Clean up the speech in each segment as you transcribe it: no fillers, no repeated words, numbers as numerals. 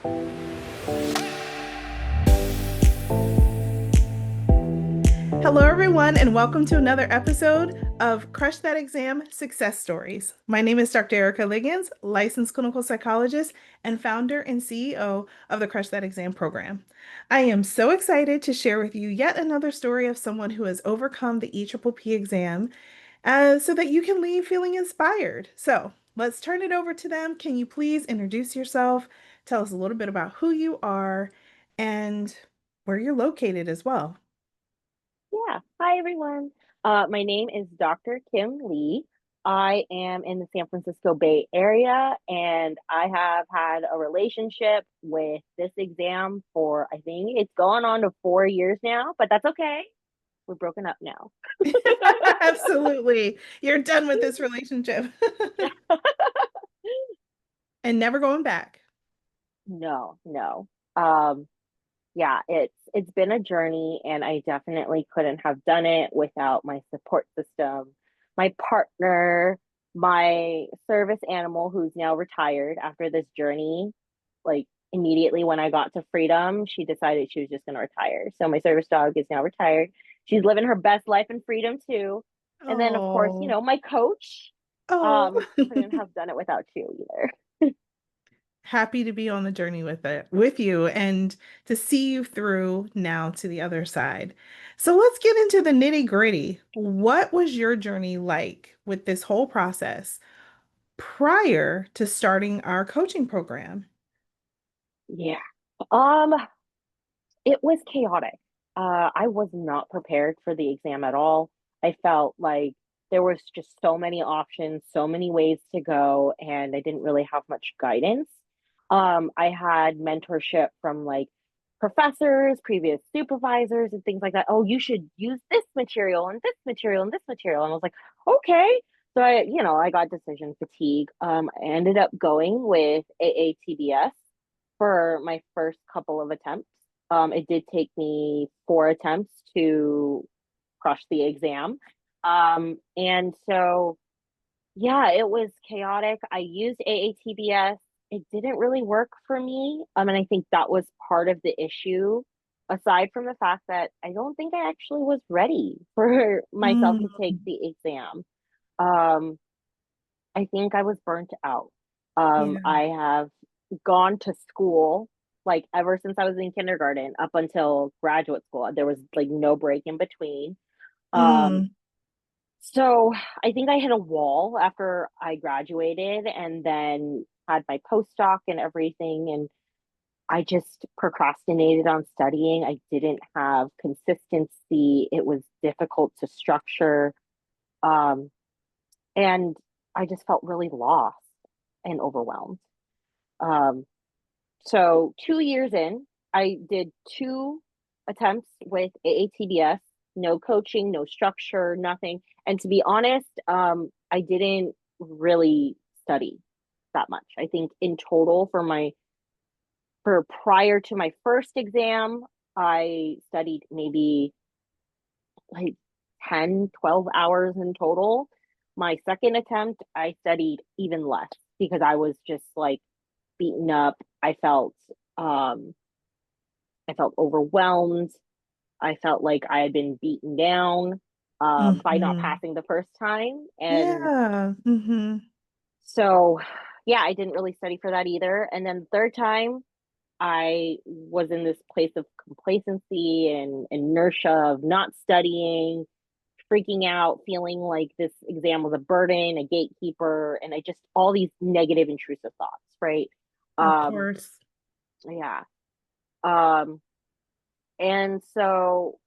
Hello, everyone, and welcome to another episode of Crush That Exam Success Stories. My name is Dr. Erica Liggins, licensed clinical psychologist and founder and CEO of the Crush That Exam program. I am so excited to share with you yet another story of someone who has overcome the EPPP exam so that you can leave feeling inspired. So let's turn it over to them. Can you please introduce yourself? Tell us a little bit about who you are and where you're located as well. Yeah. Hi, everyone. My name is Dr. Kim Lee. I am in the San Francisco Bay Area, and I have had a relationship with this exam for, I think it's going on to 4 years now, but that's okay. We're broken up now. Absolutely. You're done with this relationship and never going back. No, no. Um, yeah, it's been a journey, and I definitely couldn't have done it without my support system, my partner, my service animal who's now retired after this journey. Like immediately when I got to freedom, she decided she was just going to retire. So my service dog is now retired. She's living her best life in freedom too. And then of course, Oh, my coach, oh. couldn't have done it without you either. Happy to be on the journey with you and to see you through now to the other side. So let's get into the nitty-gritty. What was your journey like with this whole process prior to starting our coaching program? Yeah. Um, it was chaotic. I was not prepared for the exam at all. I felt like there was just so many options, so many ways to go, and I didn't really have much guidance. I had mentorship from like professors, previous supervisors, and things like that. Oh, you should use this material and this material and this material. And I was like, okay. So I got decision fatigue. I ended up going with AATBS for my first couple of attempts. It did take me 4 attempts to crush the exam. And so, yeah, it was chaotic. I used AATBS. It didn't really work for me. And I think that was part of the issue, aside from the fact that I don't think I actually was ready for myself to take Mm, the exam. Um, I think I was burnt out. yeah. I have gone to school like ever since I was in kindergarten up until graduate school. There was like no break in between. Um, Mm, so I think I hit a wall after I graduated and then had my postdoc and everything. And I just procrastinated on studying. I didn't have consistency. It was difficult to structure. Um, and I just felt really lost and overwhelmed. Um, so 2 years in, I did 2 attempts with AATBS, no coaching, no structure, nothing. And to be honest, I didn't really study that much. I think in total for prior to my first exam, I studied maybe like 10, 12 hours in total. My second attempt, I studied even less because I was just like beaten up. Um I felt overwhelmed. I felt like I had been beaten down by not mhm. passing the first time. And Yeah. so yeah, I didn't really study for that either. And then the third time I was in this place of complacency and inertia of not studying, freaking out, feeling like this exam was a burden, a gatekeeper, and I just all these negative intrusive thoughts, right? Of Um, course. yeah. Um, and so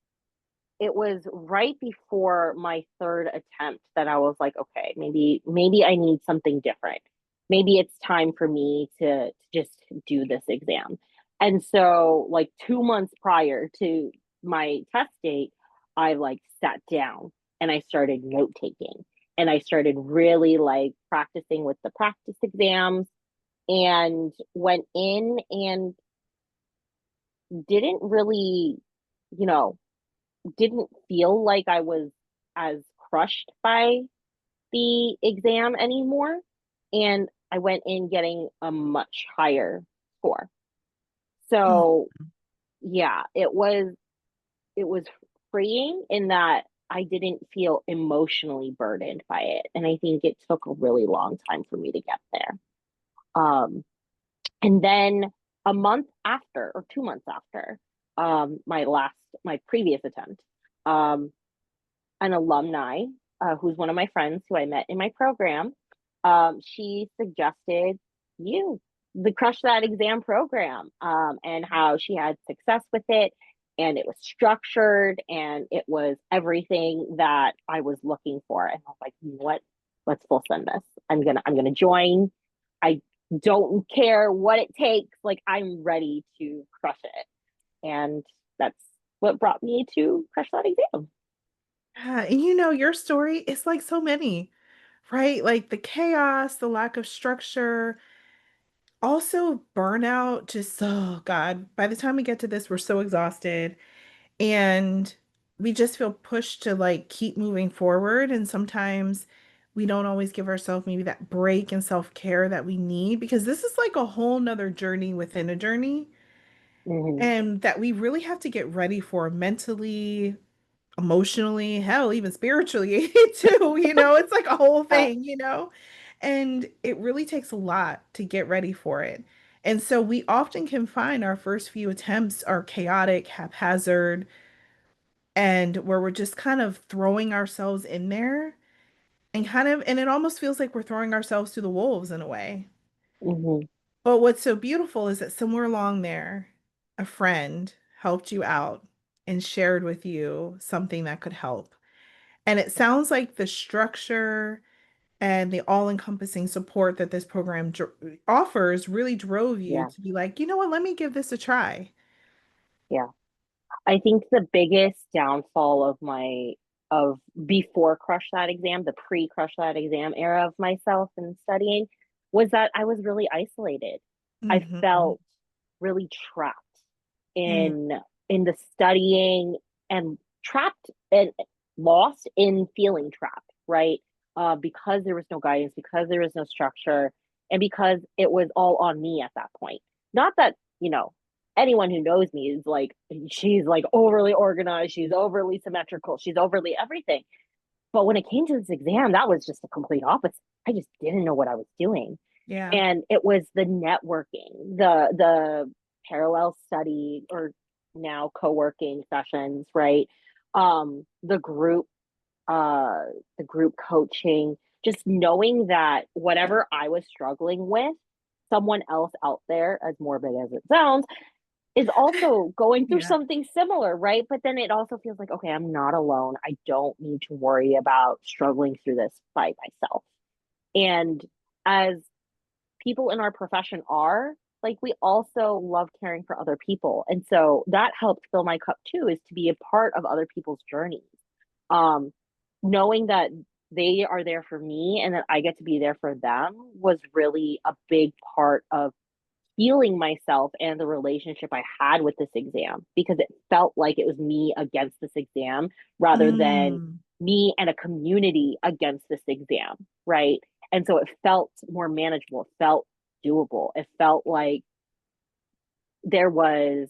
it was right before my third attempt that I was like, okay, maybe I need something different. Maybe it's time for me to just do this exam. And so like 2 months prior to my test date, I like sat down and I started note taking and I started really like practicing with the practice exams and went in and didn't really, you know, didn't feel like I was as crushed by the exam anymore. And I went in getting a much higher score. Mm. So yeah, it was freeing in that I didn't feel emotionally burdened by it. And I think it took a really long time for me to get there. Um, and then a month after, or 2 months after, my previous attempt, um, an alumni, who's one of my friends who I met in my program, she suggested you, the Crush That Exam program, and how she had success with it. And it was structured and it was everything that I was looking for. And I was like, you know what? Let's full send this. I'm gonna join. I don't care what it takes. Like I'm ready to crush it. And that's what brought me to Crush That Exam. Yeah, and your story is like so many, right? Like the chaos, the lack of structure, also burnout, just oh God, by the time we get to this, we're so exhausted and we just feel pushed to like keep moving forward. And sometimes we don't always give ourselves maybe that break and self-care that we need because this is like a whole nother journey within a journey Mm-hmm. and that we really have to get ready for mentally, emotionally, hell, even spiritually too. It's like a whole Yeah. thing. And it really takes a lot to get ready for it. And so we often can find our first few attempts are chaotic, haphazard, and where we're just kind of throwing ourselves in there and it almost feels like we're throwing ourselves to the wolves in a way. Mm-hmm. But what's so beautiful is that somewhere along there, a friend helped you out and shared with you something that could help. And it sounds like the structure and the all-encompassing support that this program offers really drove you Yeah. to be like, you know what, let me give this a try. Yeah. I think the biggest downfall of before Crush That Exam, the pre-Crush That Exam era of myself and studying, was that I was really isolated. I Hmm. felt really trapped in in the studying and trapped and lost in feeling trapped, right? Because there was no guidance, because there was no structure, and because it was all on me at that point. Not that, anyone who knows me is like, she's like overly organized, she's overly symmetrical, she's overly everything. But when it came to this exam, that was just the complete opposite. I just didn't know what I was doing. Yeah. And it was the networking, the parallel study or now co-working sessions, right? The uh the group coaching, just knowing that whatever I was struggling with, someone else out there, as morbid as it sounds, is also going through Yeah. something similar, right? But then it also feels like, okay, I'm not alone. I don't need to worry about struggling through this by myself. And as people in our profession are, like we also love caring for other people. And so that helped fill my cup too, is to be a part of other people's journeys. Um, Knowing that they are there for me and that I get to be there for them was really a big part of healing myself and the relationship I had with this exam, because it felt like it was me against this exam rather than Mm. me and a community against this exam, right? And so it felt more manageable, it felt doable. It felt like there was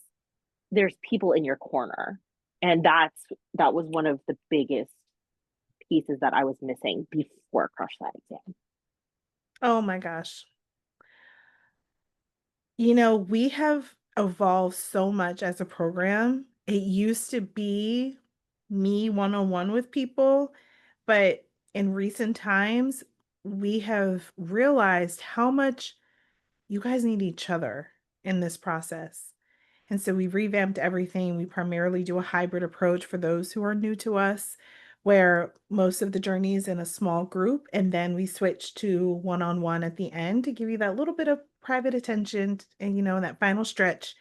there's people in your corner. And that was one of the biggest pieces that I was missing before Crush That Exam. Oh my gosh. We have evolved so much as a program. It used to be me one-on-one with people, but in recent times, we have realized how much you guys need each other in this process. And so we revamped everything. We primarily do a hybrid approach for those who are new to us, where most of the journey is in a small group, and then we switch to one-on-one at the end to give you that little bit of private attention and that final stretch.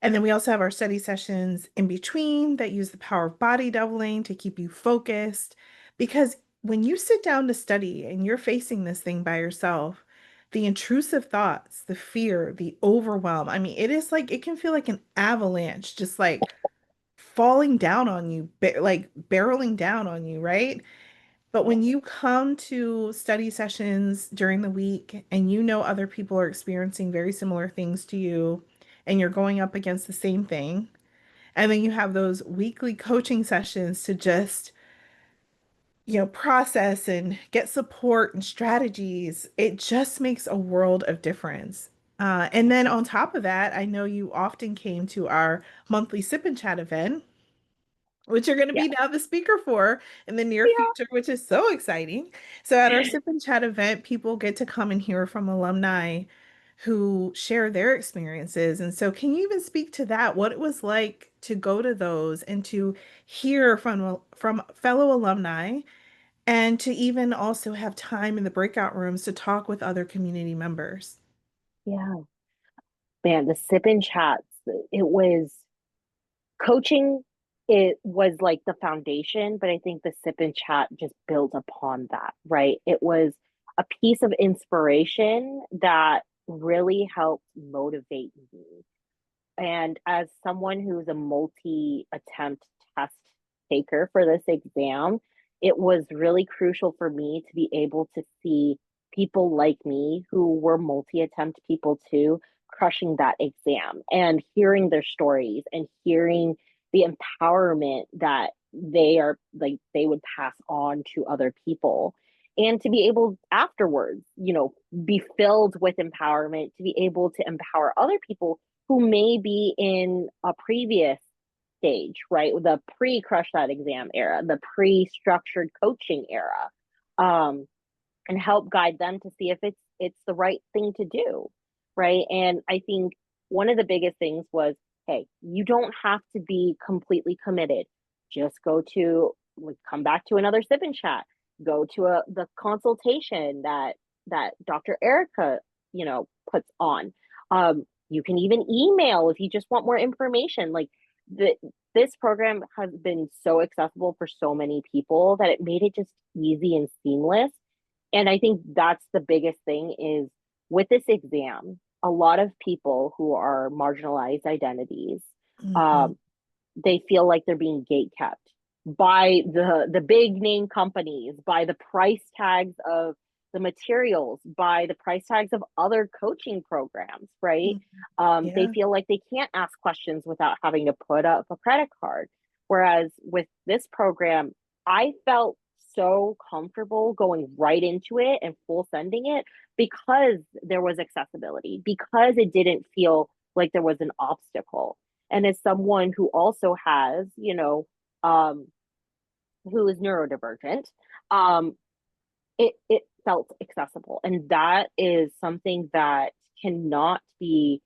And then we also have our study sessions in between that use the power of body doubling to keep you focused. Because when you sit down to study and you're facing this thing by yourself, the intrusive thoughts, the fear, the overwhelm, I mean, it is like it can feel like an avalanche, just like falling down on you, like barreling down on you, right? But Yeah. when you come to study sessions during the week and you know other people are experiencing very similar things to you, and you're going up against the same thing. And then you have those weekly coaching sessions to just, process and get support and strategies. It just makes a world of difference. And then on top of that, I know you often came to our monthly sip and chat event, which you're going to Yeah. be now the speaker for in the near Yeah. future, which is so exciting. So at our sip and chat event, people get to come and hear from alumni who share their experiences. And so can you even speak to that, what it was like to go to those and to hear from fellow alumni and to even also have time in the breakout rooms to talk with other community members? Yeah. Man, the sip and chats, it was coaching, it was like the foundation, but I think the sip and chat just built upon that, right? It was a piece of inspiration that really helped motivate me. And as someone who's a multi-attempt test taker for this exam, it was really crucial for me to be able to see people like me who were multi-attempt people too, crushing that exam and hearing their stories and hearing the empowerment that they are like they would pass on to other people. And to be able afterwards, be filled with empowerment, to be able to empower other people who may be in a previous stage, right? The pre-crush that exam era, the pre-structured coaching era, and help guide them to see if it's the right thing to do, right? And I think one of the biggest things was, hey, you don't have to be completely committed. Just go to like come back to another sip and chat, go to the consultation that Dr. Erica, puts on. You can even email if you just want more information. Like the this program has been so accessible for so many people that it made it just easy and seamless. And I think that's the biggest thing is with this exam, a lot of people who are marginalized identities, Mhm. um, they feel like they're being gate kept by the big name companies, by the price tags of the materials, by the price tags of other coaching programs, right? Mhm. They Yeah. feel like they can't ask questions without having to put up a credit card. Whereas with this program, I felt so comfortable going right into it and full sending it because there was accessibility, because it didn't feel like there was an obstacle. And as someone who also has, um, who is neurodivergent, um, it felt accessible, and that is something that cannot be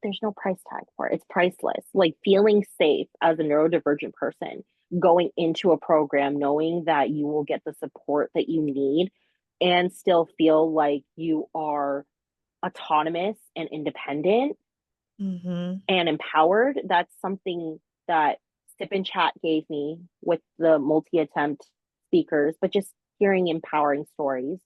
there's no price tag for it. It's priceless. Like feeling safe as a neurodivergent person going into a program, knowing that you will get the support that you need and still feel like you are autonomous and independent Hmm. and empowered. That's something that Sip and Chat gave me with the multi attempt speakers, but just hearing empowering stories,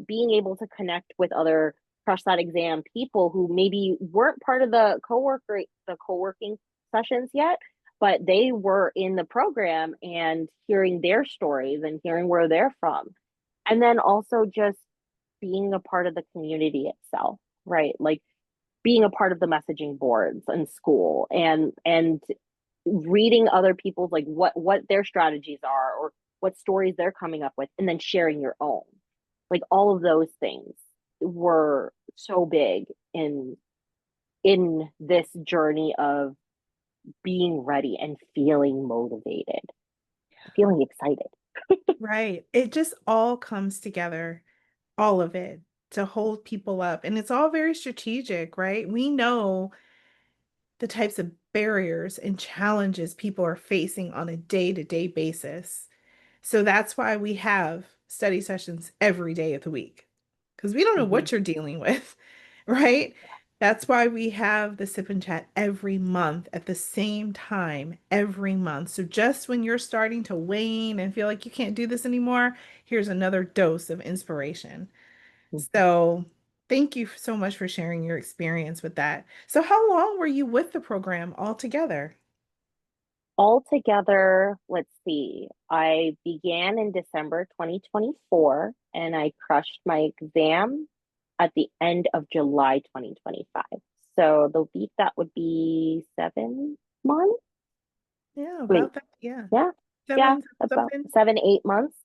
being able to connect with other crush that exam people who maybe weren't part of the co-working sessions yet, but they were in the program and hearing their stories and hearing where they're from. And then also just being a part of the community itself, right? Like being a part of the messaging boards in school and reading other people's like what their strategies are or what stories they're coming up with and then sharing your own, like all of those things were so big in this journey of being ready and feeling motivated, feeling excited. Right. It just all comes together, all of it, to hold people up. And it's all very strategic, right? We know the types of barriers and challenges people are facing on a day-to-day basis. So that's why we have study sessions every day of the week, because we don't know Mm-hmm. what you're dealing with, right? That's why we have the sip and chat every month at the same time every month. So just when you're starting to wane and feel like you can't do this anymore, here's another dose of inspiration. So thank you so much for sharing your experience with that. So how long were you with the program altogether? Altogether, let's see, I began in December 2024 and I crushed my exam at the end of July 2025. So the leap that would be 7 months. Yeah, Wait, about that. Yeah. yeah, yeah, Seven about something. 7, 8 months.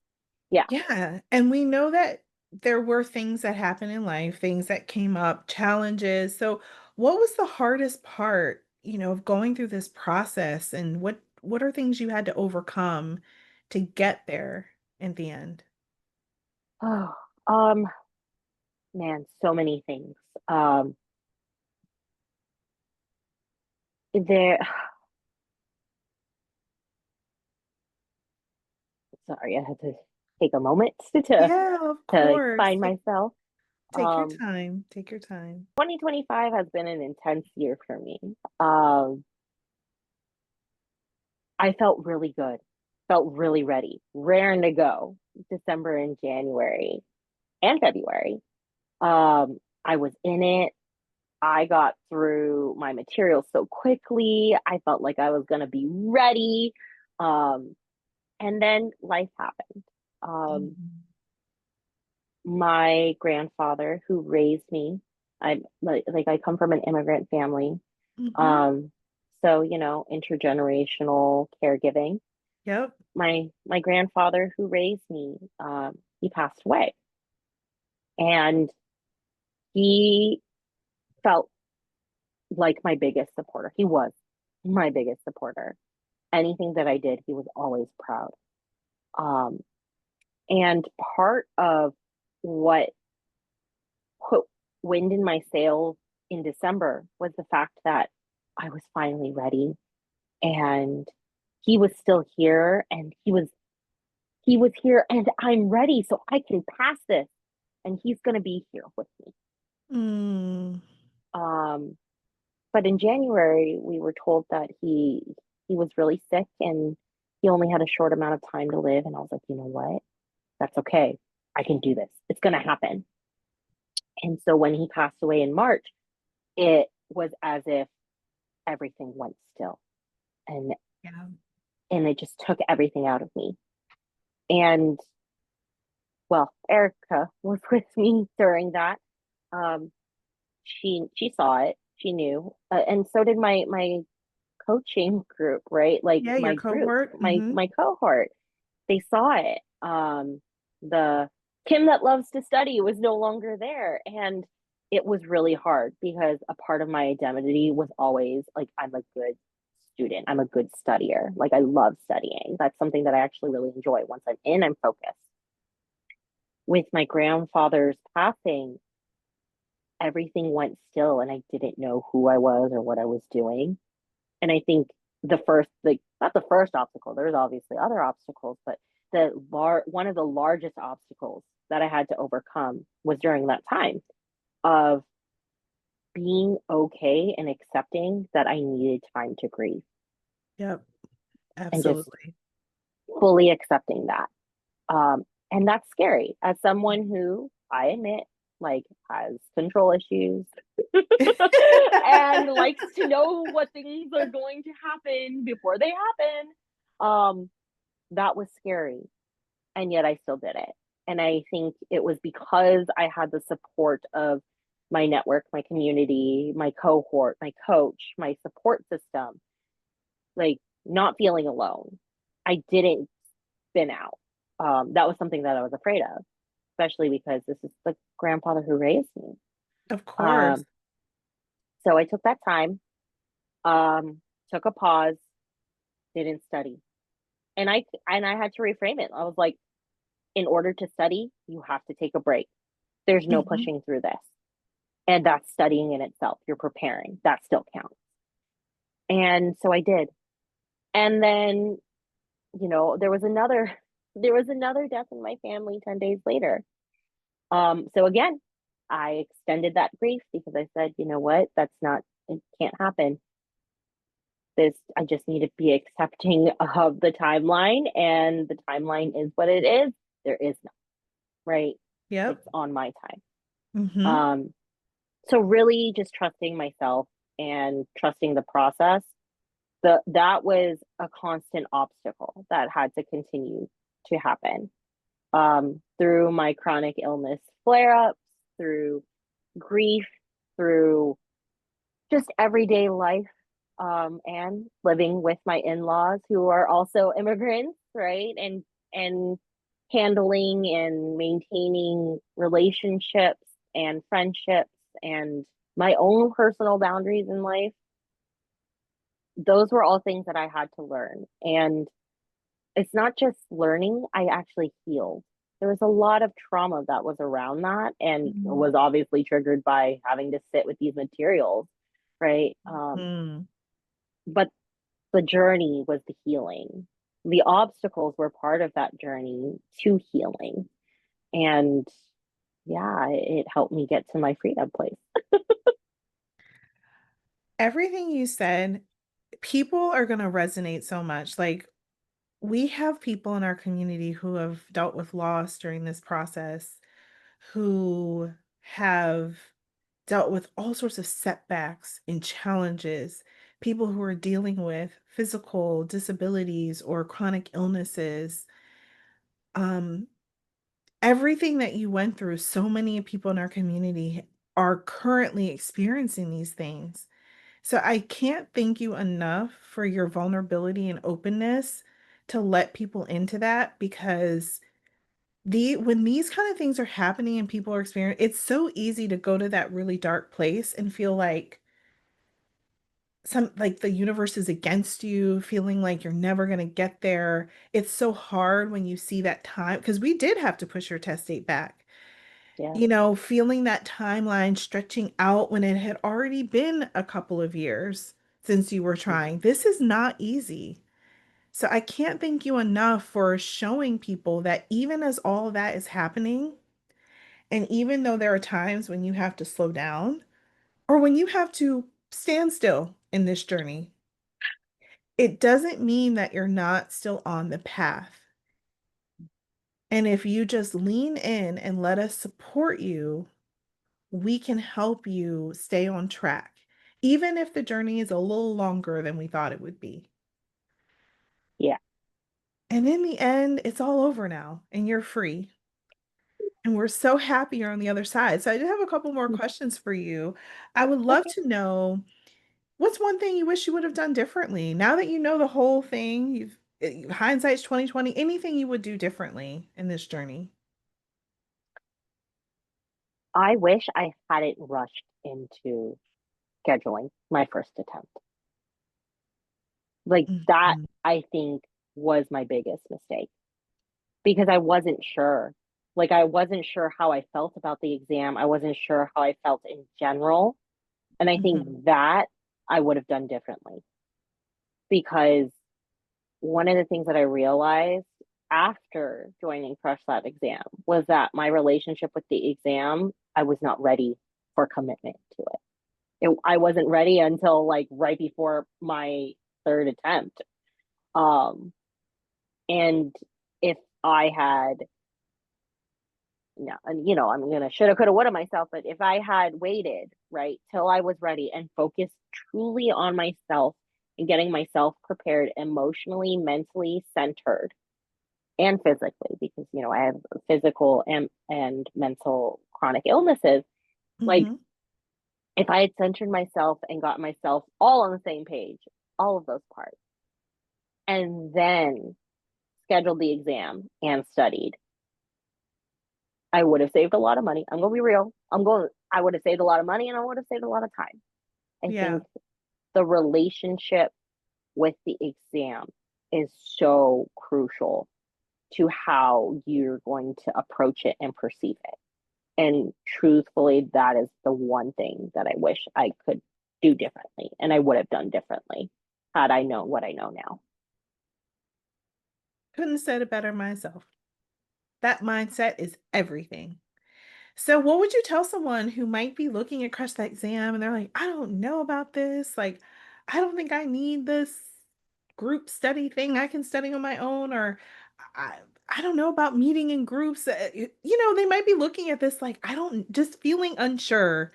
Yeah. Yeah. And we know that there were things that happened in life, things that came up, challenges. So what was the hardest part, of going through this process, and what are things you had to overcome to get there in the end? Oh, um, man, so many things. Um, there, sorry, I had to take a moment Yeah, of to course. find myself. Take your Um, time. Take your time. 2025 has been an intense year for me. Um, I felt really good, felt really ready, raring to go. December and January and February. I was in it. I got through my materials so quickly. I felt like I was going to be ready. Um, and then life happened. Um, Mhm. my grandfather, who raised me, I come from an immigrant family. Mhm. Um, so intergenerational caregiving. Yep. My grandfather, who raised me, he passed away, and he felt like my biggest supporter. He was my biggest supporter. Anything that I did, he was always proud. Um, and part of what put wind in my sails in December was the fact that I was finally ready, and he was still here, and he was here, and I'm ready, so I can pass this, and he's going to be here with me. Mm. Um, but in January, we were told that he was really sick and he only had a short amount of time to live. And I was like, you know what? That's okay. I can do this. It's going to happen. And so when he passed away in March, it was as if everything went still, and Yeah. it just took everything out of me. And well, Erica was with me during that. Um, she saw it. She knew, and so did my coaching group, right? Like Yeah, your my group, cohort. my cohort. They saw it. The Kim that loves to study was no longer there, and it was really hard because a part of my identity was always like, I'm a good student, I'm a good studier, like I love studying. That's something that I actually really enjoy. Once I'm in, I'm focused. With my grandfather's passing, everything went still, and I didn't know who I was or what I was doing. And I think the first, like, not the first obstacle, there's obviously other obstacles, but one of the largest obstacles that I had to overcome was during that time of being okay and accepting that I needed time to grieve, Yep. and just Absolutely. fully accepting that. And that's scary as someone who, I admit, like, has control issues and likes to know what things are going to happen before they happen. That was scary, and yet I still did it. And I think it was because I had the support of my network, my community, my cohort, my coach, my support system, like, not feeling alone. I didn't spin out. That was something that I was afraid of, especially because this is the grandfather who raised me. Of course. Um, so I took that time, um, took a pause, didn't study, and I had to reframe it. I was like, in order to study, you have to take a break. There's no Mhm. pushing through this, and that's studying in itself. You're preparing. That still counts. And so I did. And then, there was another death in my family 10 days later. So again, I extended that grief because I said, you know what, it can't happen. I just need to be accepting of the timeline, and the timeline is what it is. There is no, right? Yep. It's on my time. Hmm. Um, so really just trusting myself and trusting the process. That was a constant obstacle that had to continue to happen, through my chronic illness flare ups, through grief, through just everyday life, and living with my in-laws who are also immigrants, right? And handling and maintaining relationships and friendships and my own personal boundaries in life. Those were all things that I had to learn. And it's not just learning, I actually healed. There was a lot of trauma that was around that and Mhm. was obviously triggered by having to sit with these materials, right? Mm. But the journey was the healing. The obstacles were part of that journey to healing. And yeah, it helped me get to my freedom place. Everything you said, people are going to resonate so much. Like, we have people in our community who have dealt with loss during this process, who have dealt with all sorts of setbacks and challenges, people who are dealing with physical disabilities or chronic illnesses. Um, Everything that you went through, so many people in our community are currently experiencing these things. So I can't thank you enough for your vulnerability and openness to let people into that, because when these kind of things are happening and people are experiencing, it's so easy to go to that really dark place and feel like the universe is against you, feeling like you're never going to get there. It's so hard when you see that time, because we did have to push your test date back. Yeah. Feeling that timeline stretching out when it had already been a couple of years since you were trying. This is not easy. So I can't thank you enough for showing people that even as all of that is happening, and even though there are times when you have to slow down or when you have to stand still in this journey, it doesn't mean that you're not still on the path. And if you just lean in and let us support you, we can help you stay on track, even if the journey is a little longer than we thought it would be. Yeah. And in the end, it's all over now and you're free. And we're so happy you're on the other side. So I do have a couple more questions for you. I would love Okay. to know, what's one thing you wish you would have done differently? Now that you know the whole thing, hindsight's 2020, anything you would do differently in this journey? I wish I hadn't rushed into scheduling my first attempt. Like that, Mhm. I think was my biggest mistake because I wasn't sure. Like I wasn't sure how I felt about the exam. I wasn't sure how I felt in general. And I Mhm. think that I would have done differently because one of the things that I realized after joining Crush Lab exam was that my relationship with the exam, I was not ready for commitment to I wasn't ready until like right before my third attempt. Um, and if I had, I'm gonna shoulda, coulda, woulda myself, but if I had waited right till I was ready and focused truly on myself and getting myself prepared emotionally, mentally centered, and physically, because I have physical and mental chronic illnesses. Like Mhm. if I had centered myself and got myself all on the same page, all of those parts, and then scheduled the exam and studied, I would have saved a lot of money. I'm gonna be real. I would have saved a lot of money and I would have saved a lot of time. I Yeah. think the relationship with the exam is so crucial to how you're going to approach it and perceive it. And truthfully, that is the one thing that I wish I could do differently and I would have done differently had I known what I know now. Couldn't have said it better myself. That mindset is everything. So, what would you tell someone who might be looking at Crush the Exam and they're like, I don't know about this. Like, I don't think I need this group study thing. I can study on my own, or I, I don't know about meeting in groups. They might be looking at this like, I don't, just feeling unsure.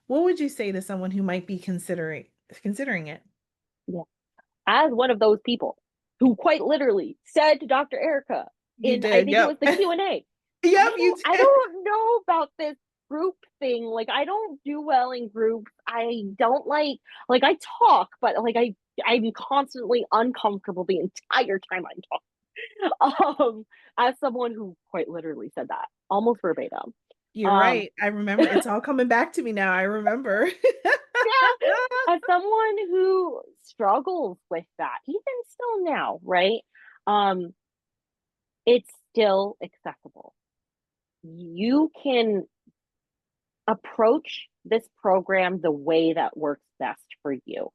What would you say to someone who might be considering it? Yeah. As one of those people who quite literally said to Dr. Erica You in I did. think it Yep. was the Q&A, Yep, you I did. don't know about this group thing. Like I don't do well in groups. I don't like I talk, but like I'm constantly uncomfortable the entire time I'm talking. As someone who quite literally said that almost verbatim. You're Um, right. I remember. It's all coming back to me now. I remember. yeah, as someone who struggles with that, even still now, right? Um, it's still accessible. You can approach this program the way that works best for you,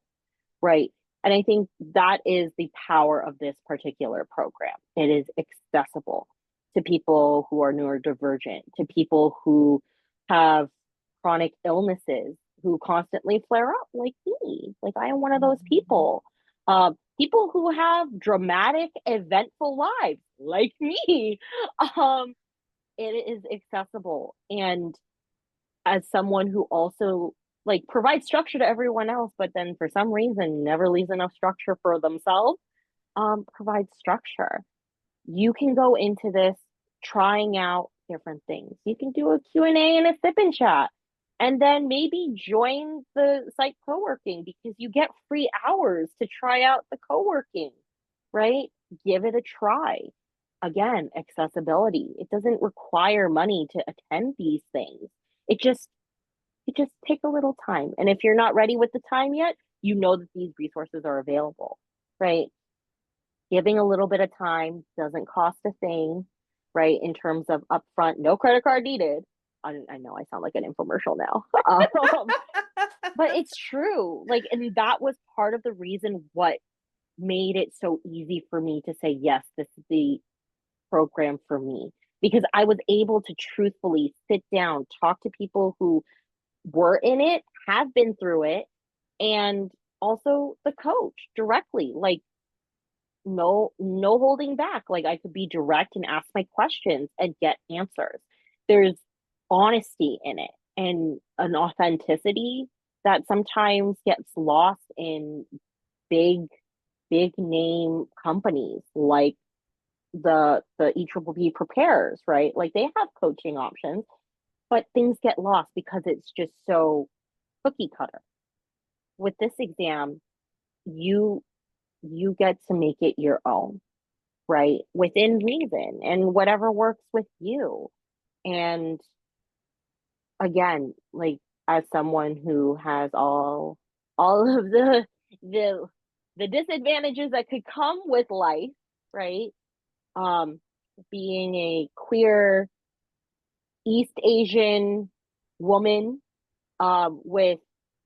right? And I think that is the power of this particular program. It is accessible to people who are neurodivergent, to people who have chronic illnesses, who constantly flare up, like me. Like I am one of those people. People who have dramatic, eventful lives, like me. Um, it is accessible. And as someone who also like provides structure to everyone else, but then for some reason never leaves enough structure for themselves, provides structure. You can go into this trying out different things. You can do a Q&A and a sip and chat. And then maybe join the site co-working because you get free hours to try out the co-working, right? Give it a try. Again, accessibility. It doesn't require money to attend these things. It just take a little time. And if you're not ready with the time yet, you know that these resources are available, right? Giving a little bit of time doesn't cost a thing, right? In terms of upfront, no credit card needed. I know I sound like an infomercial now, but it's true. Like, and that was part of the reason what made it so easy for me to say, yes, this is the program for me. Because I was able to truthfully sit down, talk to people who were in it, have been through it, and also the coach directly. Like no holding back. Like I could be direct and ask my questions and get answers. There's honesty in it and an authenticity that sometimes gets lost in big big name companies like the EPPP prepares, right? Like they have coaching options, but things get lost because it's just so cookie cutter. With this exam, you you get to make it your own, right? Within reason and whatever works with you. And again, like as someone who has all of the the disadvantages that could come with life, right? Um being a queer East Asian woman with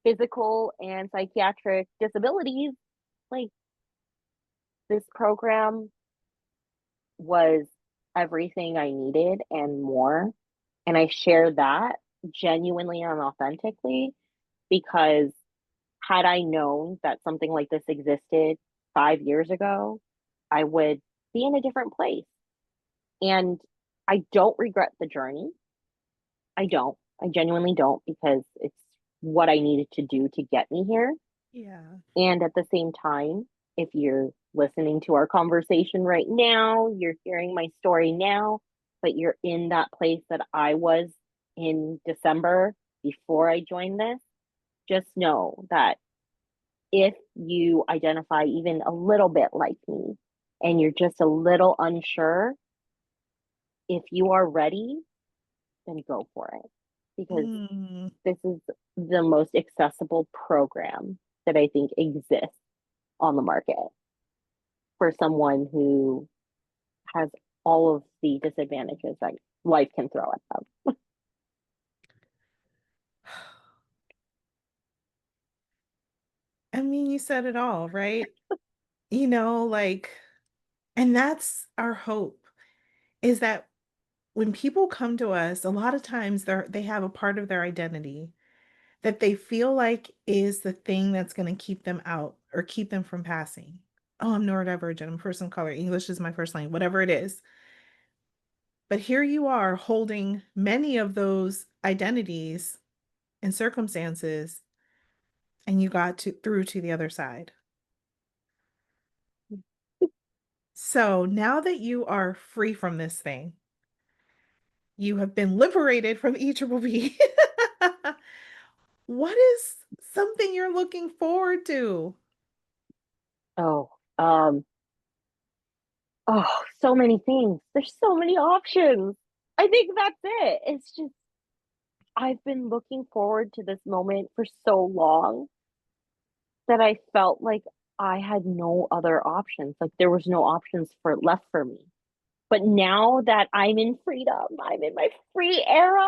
physical and psychiatric disabilities, like this program was everything I needed and more. And I share that genuinely and authentically because had I known that something like this existed 5 years ago, I would be in a different place. And I don't regret the journey. I don't. I genuinely don't because it's what I needed to do to get me here. Yeah. And at the same time, if you're listening to our conversation right now, you're hearing my story now, but you're in that place that I was in December before I joined this, just know that if you identify even a little bit like me and you're just a little unsure, if you are ready, then go for it because Mm. this is the most accessible program that I think exists on the market for someone who has all of the disadvantages that life can throw at them. I mean, you said it all, right? Like, and that's our hope is that when people come to us, a lot of times they have a part of their identity that they feel like is the thing that's going to keep them out or keep them from passing. Oh, I'm neurodivergent, I'm a person of color, English is my first language, whatever it is. But here you are holding many of those identities and circumstances, and you got through to the other side. So now that you are free from this thing, You have been liberated from EPPP. What is something you're looking forward to? Oh, um, oh, so many things. There's so many options. I think that's it. It's just I've been looking forward to this moment for so long that I felt like I had no other options. Like there was no options for left for me. But now that I'm in freedom, I'm in my free era,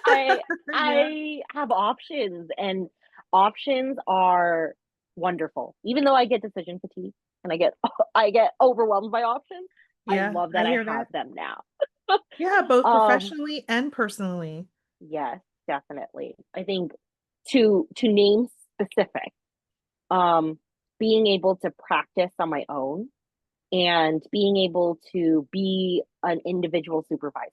I Yeah. I have options and options are wonderful. Even though I get decision fatigue and I get overwhelmed by options, I Yeah, love I that I hear have that. them now. Yeah, both Um, professionally and personally. yes, definitely. I think to name specific, um, being able to practice on my own and being able to be an individual supervisor.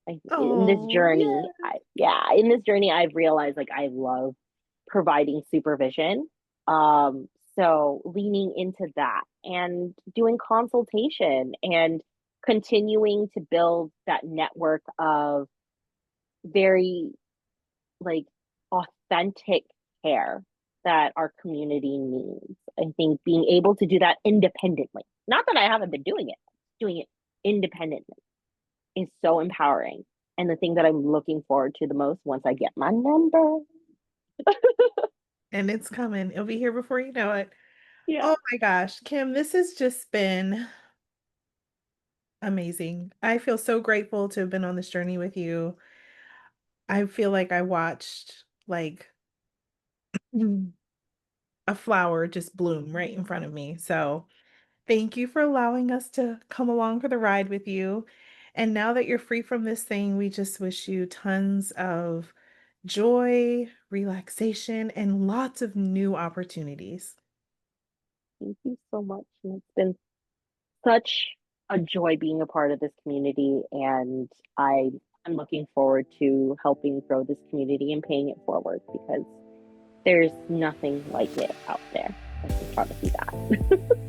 In this Oh, journey, yeah. in this journey, I've realized like I love providing supervision. Um, so leaning into that and doing consultation and continuing to build that network of very like authentic care that our community needs. I think being able to do that independently, not that I haven't been doing it independently is so empowering. And the thing that I'm looking forward to the most once I get my number. And it's coming. It'll be here before you know it. Yeah. Oh my gosh, Kim, this has just been amazing. I feel so grateful to have been on this journey with you. I feel like I watched like a flower just bloom right in front of me. So, thank you for allowing us to come along for the ride with you. And now that you're free from this thing, we just wish you tons of joy, relaxation, and lots of new opportunities. Thank you so much. And it's been such a joy being a part of this community. And I'm looking forward to helping grow this community and paying it forward because there's nothing like it out there. I can promise you that.